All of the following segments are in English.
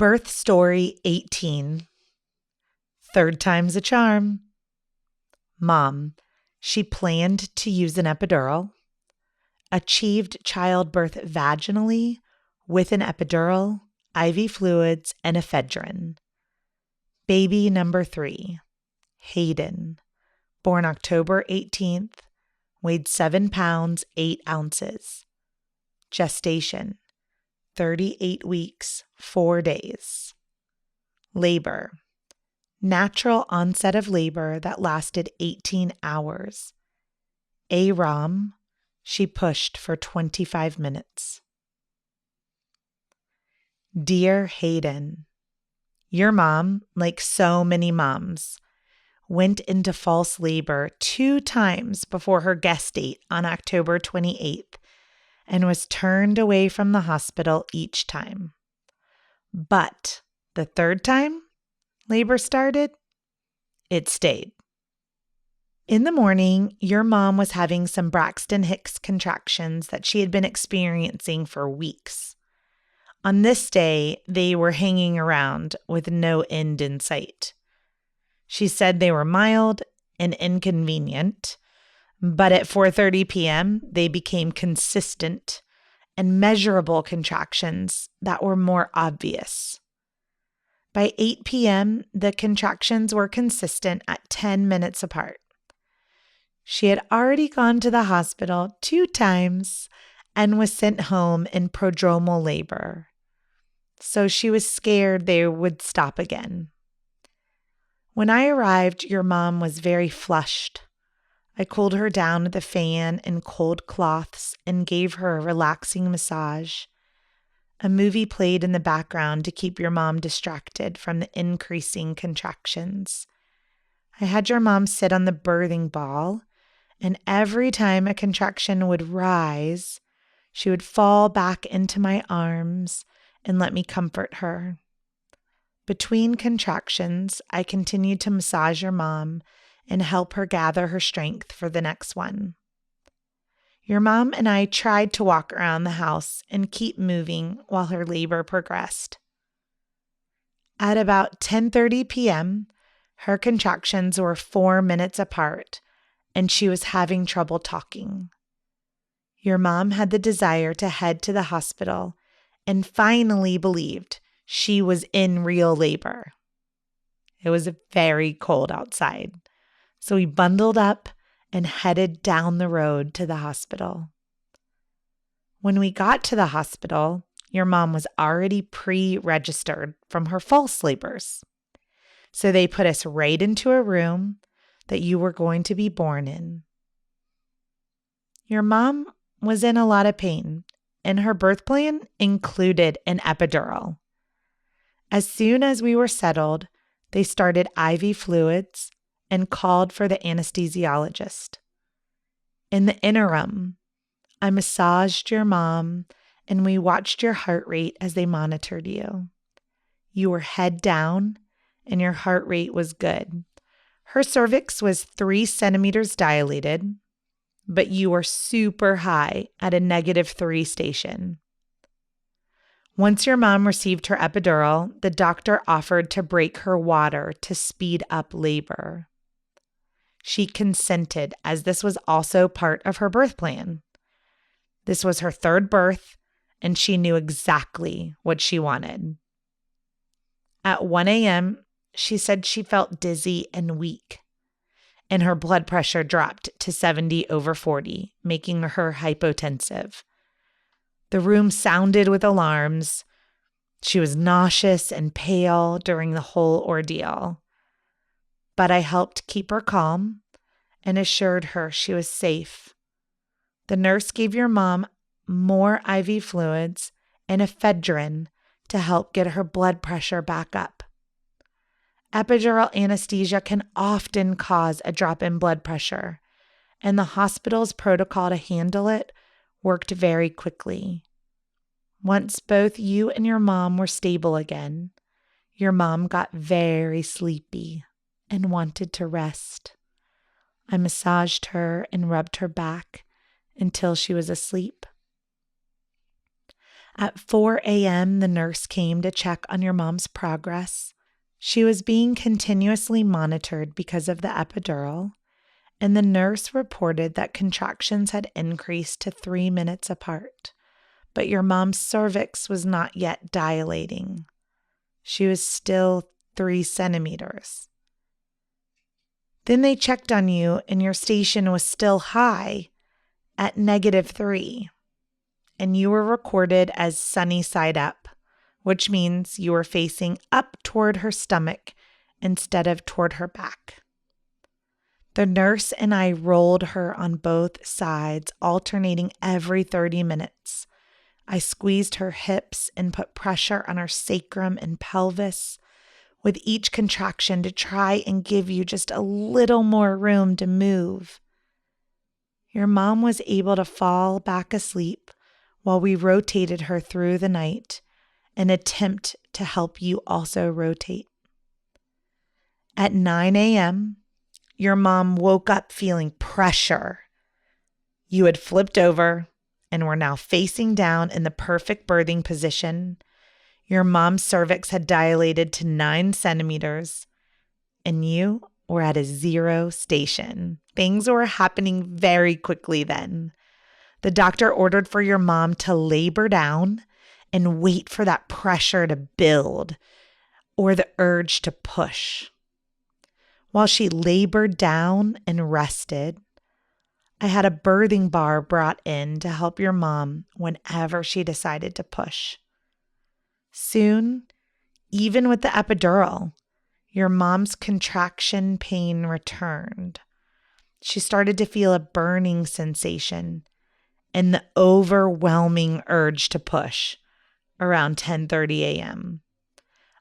Birth Story 18. Third time's a charm. Mom, she planned to use an epidural. Achieved childbirth vaginally with an epidural, IV fluids, and ephedrine. Baby number 3, Hayden, born October 18th, weighed 7 pounds, 8 ounces. Gestation, 38 weeks, 4 days. Labor, natural onset of labor that lasted 18 hours. AROM, she pushed for 25 minutes. Dear Hayden, your mom, like so many moms, went into false labor 2 times before her guest date on October 28th and was turned away from the hospital each time. But the third time labor started, it stayed. In the morning, your mom was having some Braxton Hicks contractions that she had been experiencing for weeks. On this day, they were hanging around with no end in sight. She said they were mild and inconvenient, but at 4:30 p.m., they became consistent and measurable contractions that were more obvious. By 8 p.m., the contractions were consistent at 10 minutes apart. She had already gone to the hospital 2 times and was sent home in prodromal labor. So she was scared they would stop again. When I arrived, your mom was very flushed. I cooled her down with a fan and cold cloths and gave her a relaxing massage. A movie played in the background to keep your mom distracted from the increasing contractions. I had your mom sit on the birthing ball, and every time a contraction would rise, she would fall back into my arms and let me comfort her. Between contractions, I continued to massage your mom and help her gather her strength for the next one. Your mom and I tried to walk around the house and keep moving while her labor progressed. At about 10:30 p.m., her contractions were 4 minutes apart, and she was having trouble talking. Your mom had the desire to head to the hospital and finally believed she was in real labor. It was very cold outside, so we bundled up and headed down the road to the hospital. When we got to the hospital, your mom was already pre-registered from her false labors. So they put us right into a room that you were going to be born in. Your mom was in a lot of pain, and her birth plan included an epidural. As soon as we were settled, they started IV fluids and called for the anesthesiologist. In the interim, I massaged your mom and we watched your heart rate as they monitored you. You were head down and your heart rate was good. Her cervix was 3 centimeters dilated, but you were super high at a -3 station. Once your mom received her epidural, the doctor offered to break her water to speed up labor. She consented, as this was also part of her birth plan. This was her 3rd birth, and she knew exactly what she wanted. At 1 a.m., she said she felt dizzy and weak, and her blood pressure dropped to 70/40, making her hypotensive. The room sounded with alarms. She was nauseous and pale during the whole ordeal. But I helped keep her calm and assured her she was safe. The nurse gave your mom more IV fluids and ephedrine to help get her blood pressure back up. Epidural anesthesia can often cause a drop in blood pressure, and the hospital's protocol to handle it worked very quickly. Once both you and your mom were stable again, your mom got very sleepy and wanted to rest. I massaged her and rubbed her back until she was asleep. At 4 a.m., the nurse came to check on your mom's progress. She was being continuously monitored because of the epidural, and the nurse reported that contractions had increased to 3 minutes apart, but your mom's cervix was not yet dilating. She was still 3 centimeters. Then they checked on you, and your station was still high at -3, and you were recorded as sunny side up, which means you were facing up toward her stomach instead of toward her back. The nurse and I rolled her on both sides, alternating every 30 minutes. I squeezed her hips and put pressure on her sacrum and pelvis with each contraction to try and give you just a little more room to move. Your mom was able to fall back asleep while we rotated her through the night, an attempt to help you also rotate. At 9 a.m., your mom woke up feeling pressure. You had flipped over and were now facing down in the perfect birthing position. Your mom's cervix had dilated to 9 centimeters, and you were at a 0 station. Things were happening very quickly then. The doctor ordered for your mom to labor down and wait for that pressure to build or the urge to push. While she labored down and rested, I had a birthing bar brought in to help your mom whenever she decided to push. Soon, even with the epidural, your mom's contraction pain returned. She started to feel a burning sensation and the overwhelming urge to push around 10:30 a.m.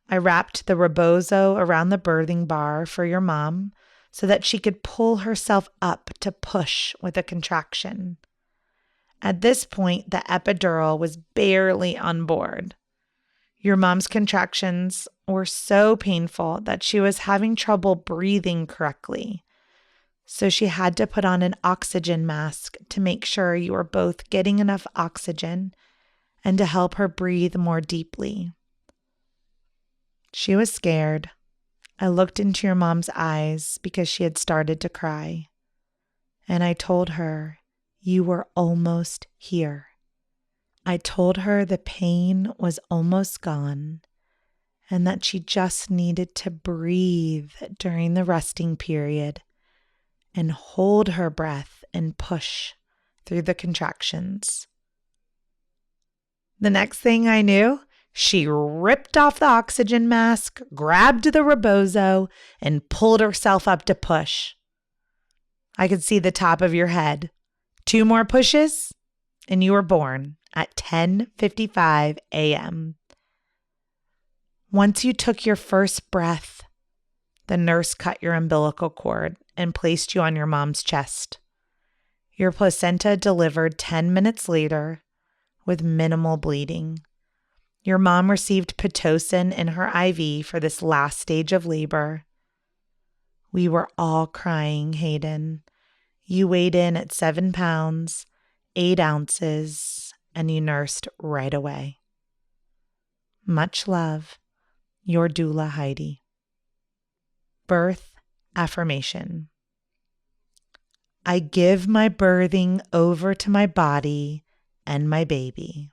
I wrapped the rebozo around the birthing bar for your mom so that she could pull herself up to push with a contraction. At this point, the epidural was barely on board. Your mom's contractions were so painful that she was having trouble breathing correctly. So she had to put on an oxygen mask to make sure you were both getting enough oxygen and to help her breathe more deeply. She was scared. I looked into your mom's eyes because she had started to cry. And I told her, you were almost here. I told her the pain was almost gone and that she just needed to breathe during the resting period and hold her breath and push through the contractions. The next thing I knew, she ripped off the oxygen mask, grabbed the rebozo, and pulled herself up to push. I could see the top of your head. 2 more pushes, and you were born at 10:55 a.m. Once you took your first breath, the nurse cut your umbilical cord and placed you on your mom's chest. Your placenta delivered 10 minutes later with minimal bleeding. Your mom received Pitocin in her IV for this last stage of labor. We were all crying, Hayden. You weighed in at 7 pounds, 8 ounces, and you nursed right away. Much love, your doula, Heidi. Birth affirmation. I give my birthing over to my body and my baby.